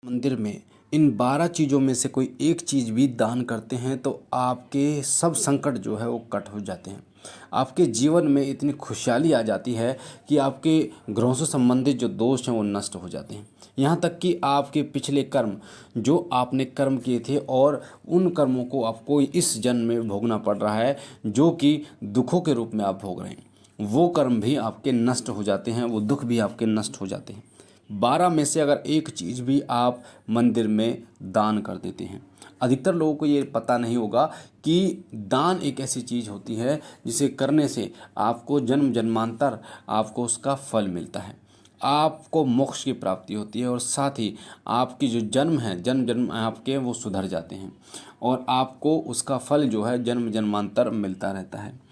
मंदिर में इन 12 चीज़ों में से कोई एक चीज़ भी दान करते हैं तो आपके सब संकट जो है वो कट हो जाते हैं। आपके जीवन में इतनी खुशहाली आ जाती है कि आपके ग्रहों से संबंधित जो दोष हैं वो नष्ट हो जाते हैं। यहाँ तक कि आपके पिछले कर्म जो आपने कर्म किए थे और उन कर्मों को आपको इस जन्म में भोगना पड़ रहा है, जो कि दुखों के रूप में आप भोग रहे हैं, वो कर्म भी आपके नष्ट हो जाते हैं, वो दुख भी आपके नष्ट हो जाते हैं। 12 में से अगर एक चीज़ भी आप मंदिर में दान कर देते हैं। अधिकतर लोगों को ये पता नहीं होगा कि दान एक ऐसी चीज़ होती है जिसे करने से आपको जन्म जन्मांतर आपको उसका फल मिलता है, आपको मोक्ष की प्राप्ति होती है और साथ ही आपकी जो जन्म है, जन्म जन्म आपके वो सुधर जाते हैं और आपको उसका फल जो है जन्म जन्मांतर मिलता रहता है।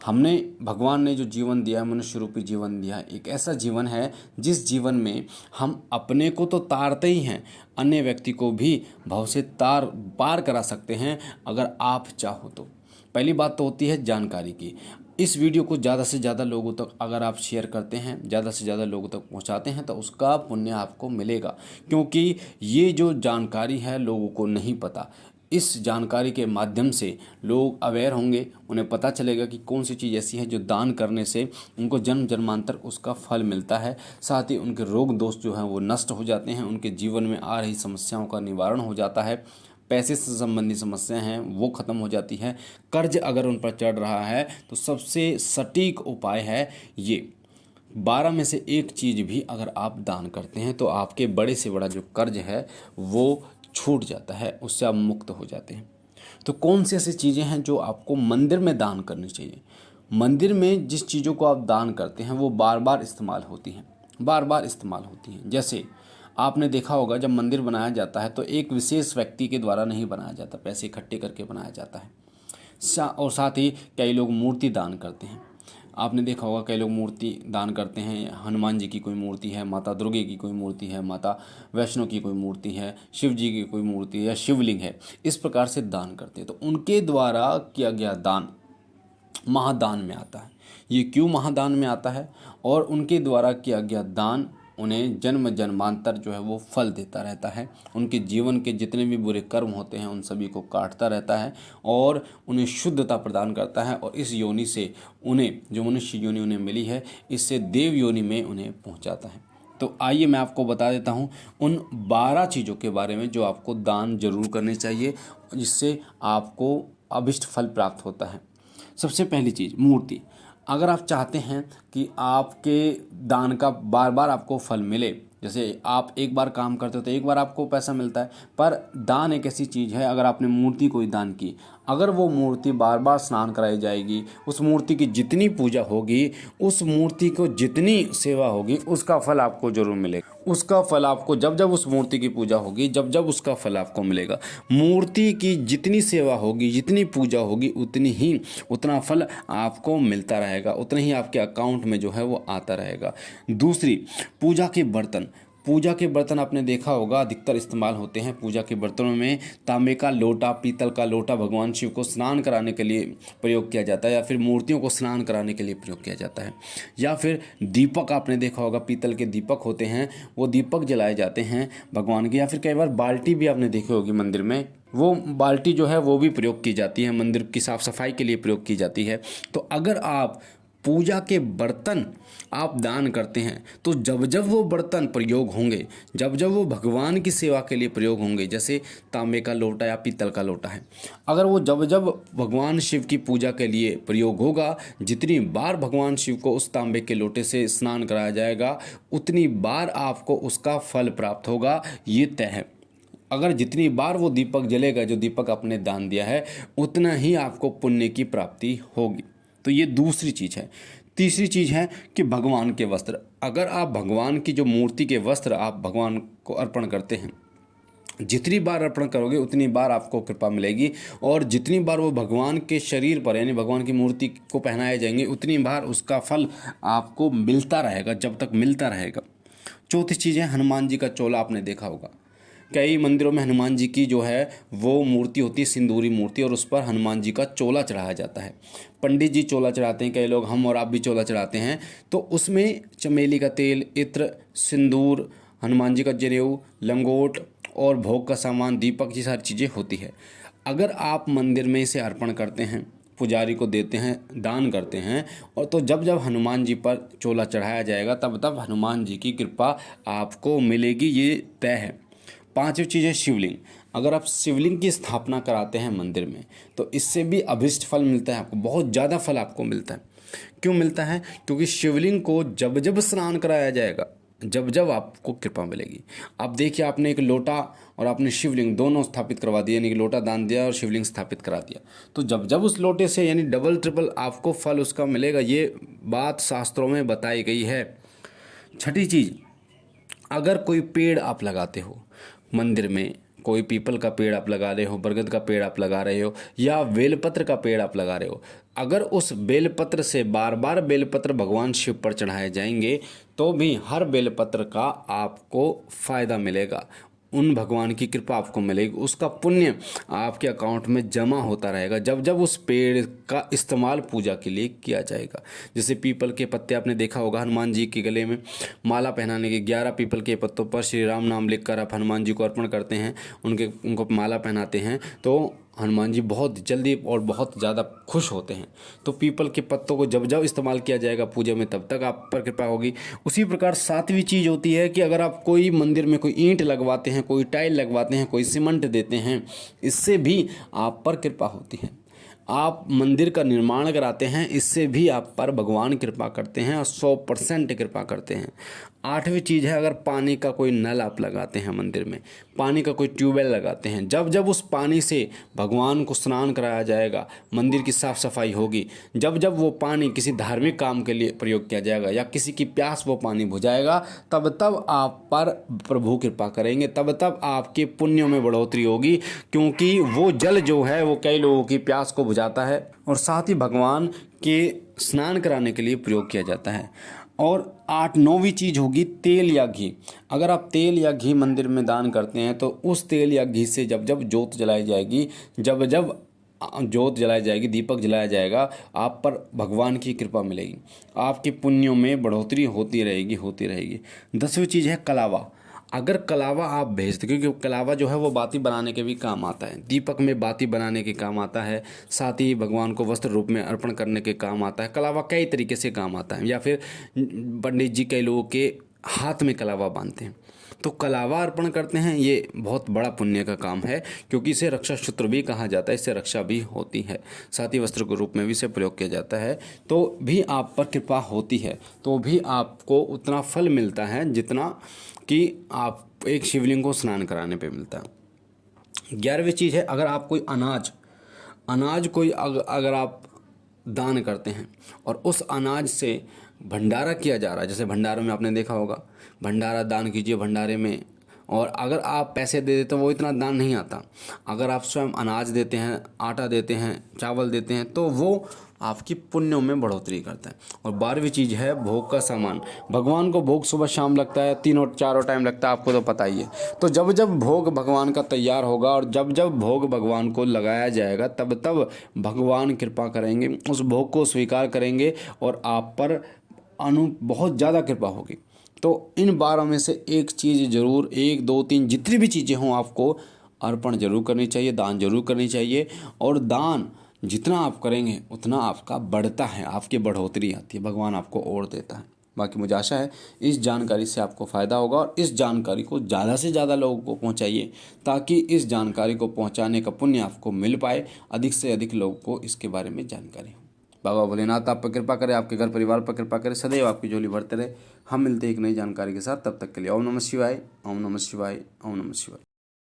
हमने भगवान ने जो जीवन दिया है, मनुष्य रूपी जीवन दिया है, एक ऐसा जीवन है जिस जीवन में हम अपने को तो तारते ही हैं, अन्य व्यक्ति को भी भव से तार पार करा सकते हैं अगर आप चाहो तो। पहली बात तो होती है जानकारी की। इस वीडियो को ज़्यादा से ज़्यादा लोगों तक अगर आप शेयर करते हैं, ज़्यादा से ज़्यादा लोगों तक पहुंचाते हैं तो उसका पुण्य आपको मिलेगा, क्योंकि ये जो जानकारी है लोगों को नहीं पता। इस जानकारी के माध्यम से लोग अवेयर होंगे, उन्हें पता चलेगा कि कौन सी चीज़ ऐसी है जो दान करने से उनको जन्म जन्मांतर उसका फल मिलता है, साथ ही उनके रोग दोष जो हैं वो नष्ट हो जाते हैं, उनके जीवन में आ रही समस्याओं का निवारण हो जाता है, पैसे से संबंधित समस्याएं हैं वो ख़त्म हो जाती है, कर्ज अगर उन पर चढ़ रहा है तो सबसे सटीक उपाय है ये। 12 में से एक चीज़ भी अगर आप दान करते हैं तो आपके बड़े से बड़ा जो कर्ज है वो छूट जाता है, उससे आप मुक्त हो जाते हैं। तो कौन सी ऐसी चीज़ें हैं जो आपको मंदिर में दान करनी चाहिए? मंदिर में जिस चीज़ों को आप दान करते हैं वो बार बार इस्तेमाल होती हैं, बार बार इस्तेमाल होती हैं। जैसे आपने देखा होगा जब मंदिर बनाया जाता है तो एक विशेष व्यक्ति के द्वारा नहीं बनाया जाता, पैसे इकट्ठे करके बनाया जाता है। और साथ ही कई लोग मूर्ति दान करते हैं। आपने देखा होगा कई लोग मूर्ति दान करते हैं, हनुमान जी की कोई मूर्ति है, माता दुर्गे की कोई मूर्ति है, माता वैष्णो की कोई मूर्ति है, शिव जी की कोई मूर्ति है या शिवलिंग है, इस प्रकार से दान करते हैं। तो उनके द्वारा किया गया दान महादान में आता है। ये क्यों महादान में आता है? और उनके द्वारा किया गया दान उन्हें जन्म जन्मांतर जो है वो फल देता रहता है, उनके जीवन के जितने भी बुरे कर्म होते हैं उन सभी को काटता रहता है और उन्हें शुद्धता प्रदान करता है। और इस योनि से उन्हें जो मनुष्य योनि उन्हें मिली है, इससे देव योनि में उन्हें पहुंचाता है। तो आइए मैं आपको बता देता हूं उन 12 चीज़ों के बारे में जो आपको दान जरूर करनी चाहिए, जिससे आपको अभिष्ट फल प्राप्त होता है। सबसे पहली चीज़ मूर्ति। अगर आप चाहते हैं कि आपके दान का बार बार आपको फल मिले, जैसे आप एक बार काम करते हो तो एक बार आपको पैसा मिलता है, पर दान एक ऐसी चीज़ है, अगर आपने मूर्ति कोई दान की, अगर वो मूर्ति बार बार स्नान कराई जाएगी, उस मूर्ति की जितनी पूजा होगी, उस मूर्ति को जितनी सेवा होगी, उसका फल आपको जरूर मिलेगा। उसका फल आपको जब जब उस मूर्ति की पूजा होगी, जब जब उसका फल आपको मिलेगा। मूर्ति की जितनी सेवा होगी, जितनी पूजा होगी, उतना फल आपको मिलता रहेगा, उतना ही आपके अकाउंट में जो है वो आता रहेगा। दूसरी, पूजा के बर्तन। पूजा के बर्तन आपने देखा होगा अधिकतर इस्तेमाल होते हैं। पूजा के बर्तनों में तांबे का लोटा, पीतल का लोटा भगवान शिव को स्नान कराने के लिए प्रयोग किया जाता है, या फिर मूर्तियों को स्नान कराने के लिए प्रयोग किया जाता है। या फिर दीपक आपने देखा होगा, पीतल के दीपक होते हैं, वो दीपक जलाए जाते हैं भगवान के। या फिर कई बार बाल्टी भी आपने देखी होगी मंदिर में, वो बाल्टी जो है वो भी प्रयोग की जाती है, मंदिर की साफ सफाई के लिए प्रयोग की जाती है। तो अगर आप पूजा के बर्तन आप दान करते हैं तो जब जब वो बर्तन प्रयोग होंगे, जब जब वो भगवान की सेवा के लिए प्रयोग होंगे, जैसे तांबे का लोटा या पीतल का लोटा है, अगर वो जब जब भगवान शिव की पूजा के लिए प्रयोग होगा, जितनी बार भगवान शिव को उस तांबे के लोटे से स्नान कराया जाएगा, उतनी बार आपको उसका फल प्राप्त होगा, ये तय है। अगर जितनी बार वो दीपक जलेगा, जो दीपक आपने दान दिया है, उतना ही आपको पुण्य की प्राप्ति होगी। तो ये दूसरी चीज़ है। तीसरी चीज़ है कि भगवान के वस्त्र। अगर आप भगवान की जो मूर्ति के वस्त्र आप भगवान को अर्पण करते हैं, जितनी बार अर्पण करोगे उतनी बार आपको कृपा मिलेगी, और जितनी बार वो भगवान के शरीर पर यानी भगवान की मूर्ति को पहनाए जाएंगे, उतनी बार उसका फल आपको मिलता रहेगा, जब तक मिलता रहेगा। चौथी चीज़ है हनुमान जी का चोला। आपने देखा होगा कई मंदिरों में हनुमान जी की जो है वो मूर्ति होती है, सिंदूरी मूर्ति, और उस पर हनुमान जी का चोला चढ़ाया जाता है। पंडित जी चोला चढ़ाते हैं, कई लोग, हम और आप भी चोला चढ़ाते हैं। तो उसमें चमेली का तेल, इत्र, सिंदूर, हनुमान जी का जनेऊ, लंगोट और भोग का सामान, दीपक, ये सारी चीज़ें होती है। अगर आप मंदिर में इसे अर्पण करते हैं, पुजारी को देते हैं, दान करते हैं, और तो जब जब हनुमान जी पर चोला चढ़ाया जाएगा तब तब हनुमान जी की कृपा आपको मिलेगी, ये तय है। पांचवी चीज़ है शिवलिंग। अगर आप शिवलिंग की स्थापना कराते हैं मंदिर में तो इससे भी अभिष्ट फल मिलता है आपको, बहुत ज़्यादा फल आपको मिलता है। क्यों मिलता है? क्योंकि शिवलिंग को जब जब स्नान कराया जाएगा, जब जब आपको कृपा मिलेगी। आप देखिए, आपने एक लोटा और आपने शिवलिंग दोनों स्थापित करवा दिया, यानी कि लोटा दान दिया और शिवलिंग स्थापित करा दिया, तो जब जब उस लोटे से यानी डबल ट्रिपल आपको फल उसका मिलेगा। ये बात शास्त्रों में बताई गई है। छठी चीज़, अगर कोई पेड़ आप लगाते हो मंदिर में, कोई पीपल का पेड़ आप लगा रहे हो, बरगद का पेड़ आप लगा रहे हो, या बेलपत्र का पेड़ आप लगा रहे हो, अगर उस बेलपत्र से बार बार बेलपत्र भगवान शिव पर चढ़ाए जाएंगे तो भी हर बेलपत्र का आपको फायदा मिलेगा, उन भगवान की कृपा आपको मिलेगी, उसका पुण्य आपके अकाउंट में जमा होता रहेगा जब जब उस पेड़ का इस्तेमाल पूजा के लिए किया जाएगा। जैसे पीपल के पत्ते आपने देखा होगा, हनुमान जी के गले में माला पहनाने के 11 पीपल के पत्तों पर श्री राम नाम लिखकर आप हनुमान जी को अर्पण करते हैं, उनको माला पहनाते हैं, तो हनुमान जी बहुत जल्दी और बहुत ज़्यादा खुश होते हैं। तो पीपल के पत्तों को जब जब इस्तेमाल किया जाएगा पूजा में तब तक आप पर कृपा होगी। उसी प्रकार सातवीं चीज़ होती है कि अगर आप कोई मंदिर में कोई ईंट लगवाते हैं, कोई टाइल लगवाते हैं, कोई सीमेंट देते हैं, इससे भी आप पर कृपा होती है। आप मंदिर का निर्माण कराते हैं, इससे भी आप पर भगवान कृपा करते हैं और 100% कृपा करते हैं। आठवीं चीज़ है, अगर पानी का कोई नल आप लगाते हैं मंदिर में, पानी का कोई ट्यूबवेल लगाते हैं, जब जब उस पानी से भगवान को स्नान कराया जाएगा, मंदिर की साफ़ सफाई होगी, जब जब वो पानी किसी धार्मिक काम के लिए प्रयोग किया जाएगा या किसी की प्यास वो पानी बुझाएगा, तब तब आप पर प्रभु कृपा करेंगे, तब तब आपके पुण्यों में बढ़ोतरी होगी, क्योंकि वो जल जो है वो कई लोगों की प्यास को बुझाता है और साथ ही भगवान के स्नान कराने के लिए प्रयोग किया जाता है। और 9वीं चीज़ होगी तेल या घी। अगर आप तेल या घी मंदिर में दान करते हैं तो उस तेल या घी से जब जब जोत जलाई जाएगी, जब जब जोत जलाई जाएगी, दीपक जलाया जाएगा, आप पर भगवान की कृपा मिलेगी, आपके पुण्यों में बढ़ोतरी होती रहेगी, होती रहेगी। 10वीं चीज़ है कलावा। अगर कलावा आप भेजते, क्योंकि कलावा जो है वो बाती बनाने के भी काम आता है, दीपक में बाती बनाने के काम आता है, साथ ही भगवान को वस्त्र रूप में अर्पण करने के काम आता है। कलावा कई तरीके से काम आता है, या फिर पंडित जी कई लोगों के हाथ में कलावा बांधते हैं, तो कलावा अर्पण करते हैं। ये बहुत बड़ा पुण्य का काम है, क्योंकि इसे रक्षा सूत्र भी कहा जाता है, इससे रक्षा भी होती है, साथ ही वस्त्र के रूप में भी इसे प्रयोग किया जाता है। तो भी आप पर कृपा होती है, तो भी आपको उतना फल मिलता है जितना कि आप एक शिवलिंग को स्नान कराने पे मिलता है। 11वीं चीज़ है, अगर आप कोई अनाज कोई अगर आप दान करते हैं और उस अनाज से भंडारा किया जा रहा है, जैसे भंडारों में आपने देखा होगा, भंडारा दान कीजिए भंडारे में, और अगर आप पैसे दे देते हो वो इतना दान नहीं आता। अगर आप स्वयं अनाज देते हैं, आटा देते हैं, चावल देते हैं, तो वो आपकी पुण्यों में बढ़ोतरी करता है। और 12वीं चीज़ है भोग का सामान। भगवान को भोग सुबह शाम लगता है, तीनों चारों टाइम लगता है, आपको तो पता ही है। तो जब जब भोग भगवान का तैयार होगा और जब जब भोग भगवान को लगाया जाएगा, तब तब भगवान कृपा करेंगे, उस भोग को स्वीकार करेंगे और आप पर बहुत ज़्यादा कृपा होगी। तो इन 12 में से एक चीज़ जरूर, 1 2 3 जितनी भी चीज़ें हों, आपको अर्पण जरूर करनी चाहिए, दान जरूर करनी चाहिए। और दान जितना आप करेंगे उतना आपका बढ़ता है, आपकी बढ़ोतरी आती है, भगवान आपको और देता है। बाकी मुझे आशा है इस जानकारी से आपको फ़ायदा होगा, और इस जानकारी को ज़्यादा से ज़्यादा लोगों को पहुंचाइए, ताकि इस जानकारी को पहुंचाने का पुण्य आपको मिल पाए, अधिक से अधिक लोगों को इसके बारे में जानकारी हो। बाबा भोलेनाथ आप पर कृपा करें, आपके घर परिवार पर कृपा करें, सदैव आपकी झोली भरते रहे। हम मिलते हैं एक नई जानकारी के साथ, तब तक के लिए ओम नमः शिवाय, ओम नमः शिवाय, ओम नमः शिवाय।